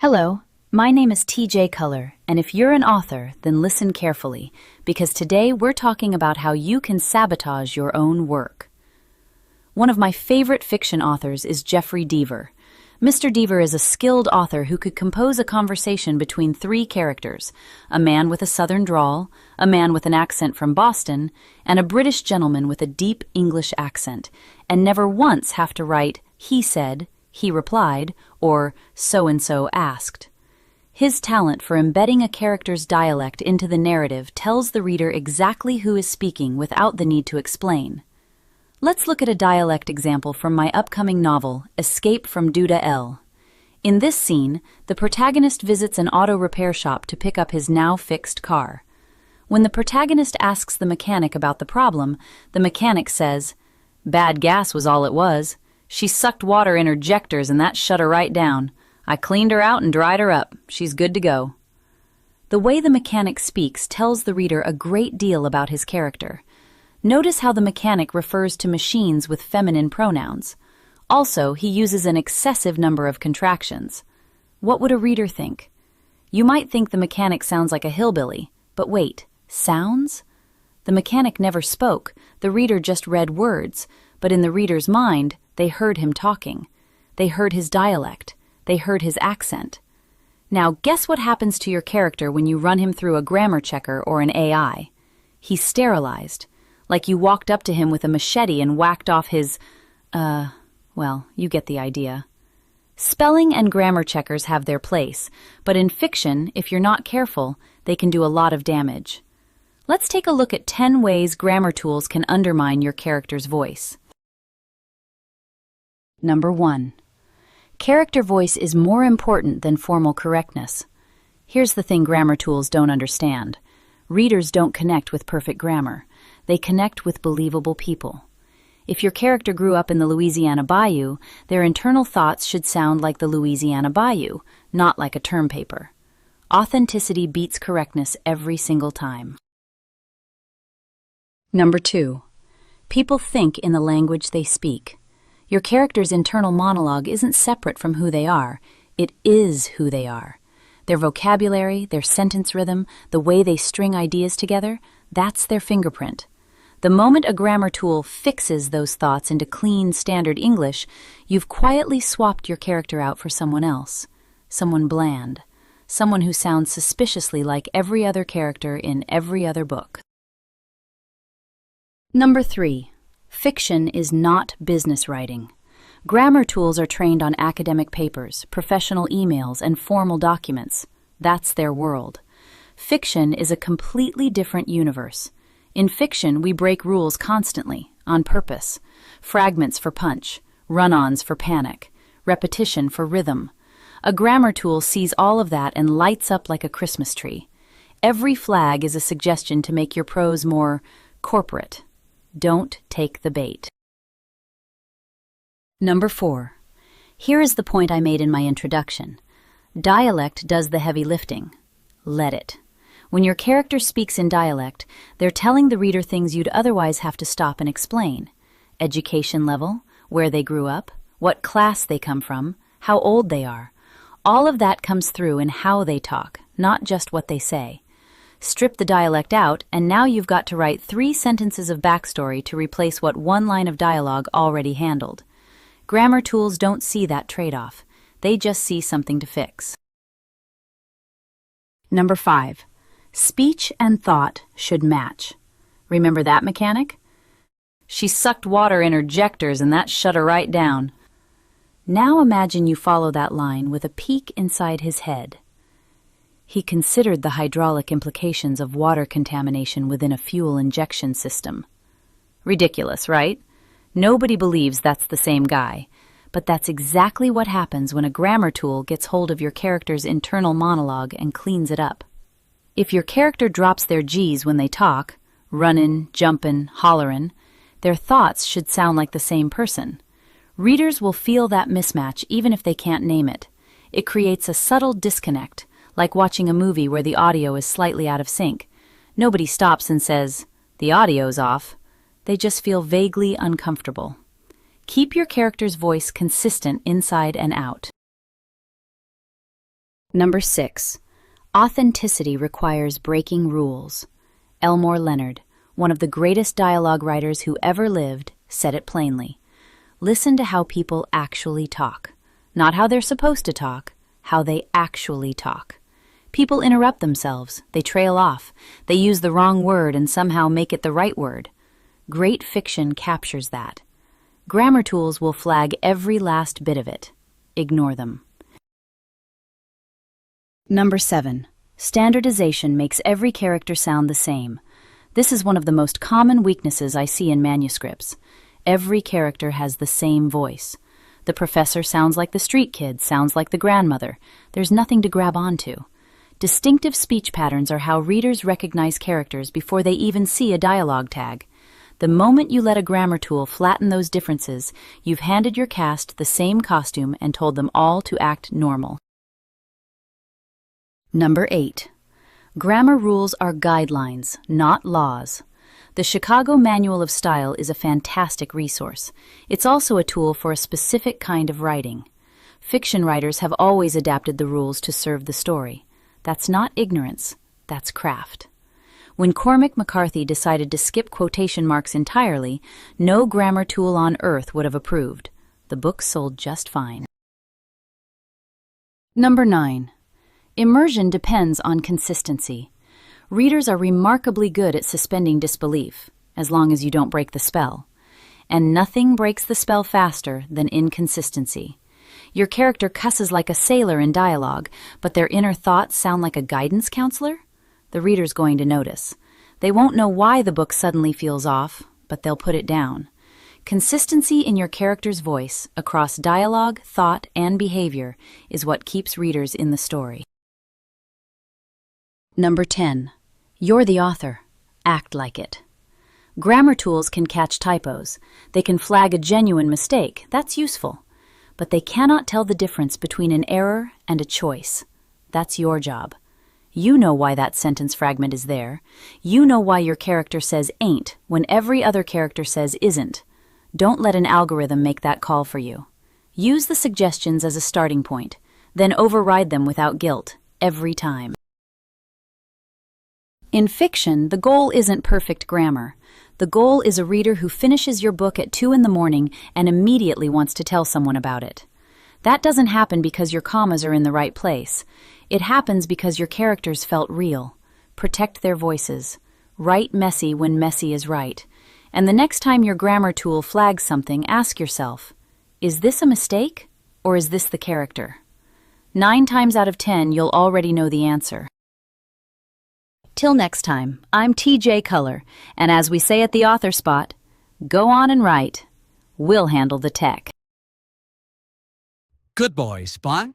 Hello, my name is TJ Culler, and if you're an author, then listen carefully, because today we're talking about how you can sabotage your own work. One of my favorite fiction authors is Jeffrey Deaver. Mr. Deaver is a skilled author who could compose a conversation between three characters, a man with a southern drawl, a man with an accent from Boston, and a British gentleman with a deep English accent, and never once have to write, "he said," "he replied," or "so-and-so asked." His talent for embedding a character's dialect into the narrative tells the reader exactly who is speaking without the need to explain. Let's look at a dialect example from my upcoming novel, Escape from Duda L. In this scene, the protagonist visits an auto repair shop to pick up his now-fixed car. When the protagonist asks the mechanic about the problem, the mechanic says, "Bad gas was all it was. She sucked water in her jectors and that shut her right down. I cleaned her out and dried her up. She's good to go." The way the mechanic speaks tells the reader a great deal about his character. Notice how the mechanic refers to machines with feminine pronouns. Also, he uses an excessive number of contractions. What would a reader think? You might think the mechanic sounds like a hillbilly, but wait, sounds? The mechanic never spoke, the reader just read words, but in the reader's mind, they heard him talking. They heard his dialect. They heard his accent. Now, guess what happens to your character when you run him through a grammar checker or an AI? He's sterilized, like you walked up to him with a machete and whacked off his, well, you get the idea. Spelling and grammar checkers have their place, but in fiction, if you're not careful, they can do a lot of damage. Let's take a look at 10 ways grammar tools can undermine your character's voice. Number 1. Character voice is more important than formal correctness. Here's the thing grammar tools don't understand. Readers don't connect with perfect grammar. They connect with believable people. If your character grew up in the Louisiana Bayou, their internal thoughts should sound like the Louisiana Bayou, not like a term paper. Authenticity beats correctness every single time. Number 2. People think in the language they speak. Your character's internal monologue isn't separate from who they are. It is who they are. Their vocabulary, their sentence rhythm, the way they string ideas together, that's their fingerprint. The moment a grammar tool fixes those thoughts into clean, standard English, you've quietly swapped your character out for someone else. Someone bland. Someone who sounds suspiciously like every other character in every other book. Number 3. Fiction is not business writing. Grammar tools are trained on academic papers, professional emails, and formal documents. That's their world. Fiction is a completely different universe. In fiction, we break rules constantly, on purpose. Fragments for punch, run-ons for panic, repetition for rhythm. A grammar tool sees all of that and lights up like a Christmas tree. Every flag is a suggestion to make your prose more corporate. Don't take the bait. Number 4. Here is the point I made in my introduction. Dialect does the heavy lifting. Let it. When your character speaks in dialect, they're telling the reader things you'd otherwise have to stop and explain. Education level, where they grew up, what class they come from, how old they are. All of that comes through in how they talk, not just what they say. Strip the dialect out, and now you've got to write 3 sentences of backstory to replace what 1 line of dialogue already handled. Grammar tools don't see that trade-off. They just see something to fix. Number 5. Speech and thought should match. Remember that mechanic? She sucked water in her jectors and that shut her right down. Now imagine you follow that line with a peek inside his head. He considered the hydraulic implications of water contamination within a fuel injection system. Ridiculous, right? Nobody believes that's the same guy, but that's exactly what happens when a grammar tool gets hold of your character's internal monologue and cleans it up. If your character drops their G's when they talk, runnin', jumpin', hollerin', their thoughts should sound like the same person. Readers will feel that mismatch even if they can't name it. It creates a subtle disconnect, like watching a movie where the audio is slightly out of sync. Nobody stops and says, "The audio's off." They just feel vaguely uncomfortable. Keep your character's voice consistent inside and out. Number 6. Authenticity requires breaking rules. Elmore Leonard, one of the greatest dialogue writers who ever lived, said it plainly. Listen to how people actually talk. Not how they're supposed to talk, how they actually talk. People interrupt themselves, they trail off, they use the wrong word and somehow make it the right word. Great fiction captures that. Grammar tools will flag every last bit of it. Ignore them. Number 7. Standardization makes every character sound the same. This is one of the most common weaknesses I see in manuscripts. Every character has the same voice. The professor sounds like the street kid, sounds like the grandmother. There's nothing to grab onto. Distinctive speech patterns are how readers recognize characters before they even see a dialogue tag. The moment you let a grammar tool flatten those differences, you've handed your cast the same costume and told them all to act normal. Number 8. Grammar rules are guidelines, not laws. The Chicago Manual of Style is a fantastic resource. It's also a tool for a specific kind of writing. Fiction writers have always adapted the rules to serve the story. That's not ignorance, that's craft. When Cormac McCarthy decided to skip quotation marks entirely, no grammar tool on earth would have approved. The book sold just fine. Number 9. Immersion depends on consistency. Readers are remarkably good at suspending disbelief, as long as you don't break the spell. And nothing breaks the spell faster than inconsistency. Your character cusses like a sailor in dialogue, but their inner thoughts sound like a guidance counselor? The reader's going to notice. They won't know why the book suddenly feels off, but they'll put it down. Consistency in your character's voice, across dialogue, thought, and behavior, is what keeps readers in the story. Number 10. You're the author. Act like it. Grammar tools can catch typos. They can flag a genuine mistake. That's useful. But they cannot tell the difference between an error and a choice. That's your job. You know why that sentence fragment is there. You know why your character says ain't when every other character says isn't. Don't let an algorithm make that call for you. Use the suggestions as a starting point, then override them without guilt, every time. In fiction, the goal isn't perfect grammar. The goal is a reader who finishes your book at 2 a.m. and immediately wants to tell someone about it. That doesn't happen because your commas are in the right place. It happens because your characters felt real. Protect their voices. Write messy when messy is right. And the next time your grammar tool flags something, ask yourself, is this a mistake or is this the character? 9 times out of 10, you'll already know the answer. Till next time, I'm TJ Culler, and as we say at the author spot, go on and write. We'll handle the tech. Good boy, Spot.